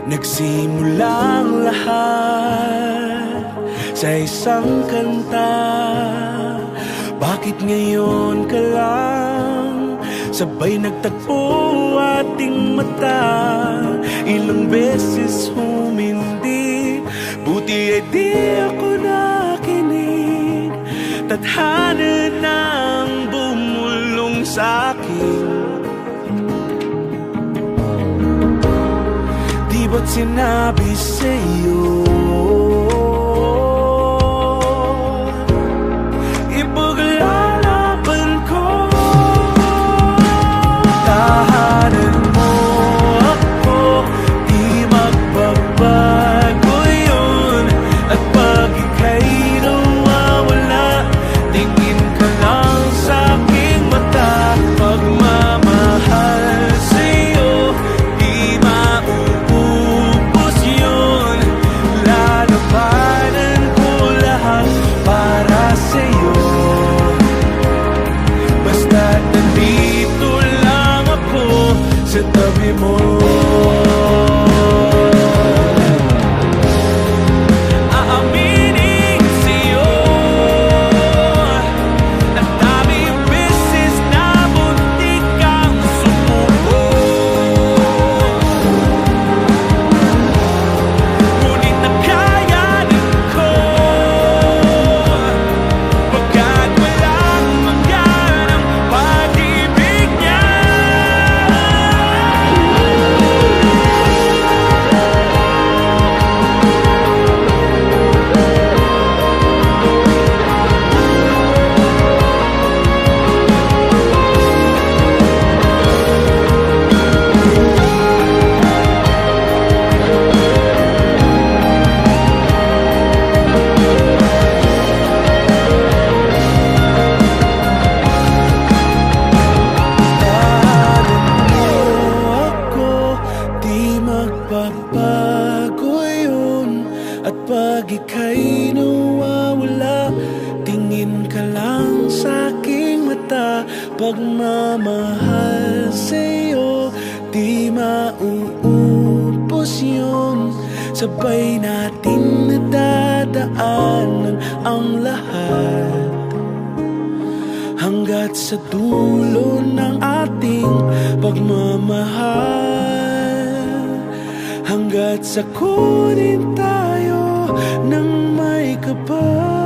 Nagsimulang lahat sa isang kanta. Bakit ngayon ka lang sabay nagtagpo ating mata? Ilang beses humindi, buti ay di ako nakinig. Tadhana nang bumulong sa'kin. Di ba't sinabi sa'yo ipaglalaban ko? Tahanan mo ako, di magbabago yun. At pag ika'y nawawala, tingin ka lang sa'king mata. Pagmamahal sa'yo, di mauubos yun. Lalabanan ko lahat para sa'yo. Basta't nandito lang ako sa tabi mo. Aaminin sa'yo, ang daming beses na muntik kang sumuko. Ngunit nakayanin ko, pagkat walang mangyan ang pag-ibig niya. Di magbabago yun. At pag ika'y nawawala, tingin ka lang sa'king mata. Pagmamahal sa'yo, di mauubos yun. Sabay natin nadadaanan ang lahat hanggat sa dulo ng ating pagmamahal. Hanggat sa kunin tayo ng may kapal.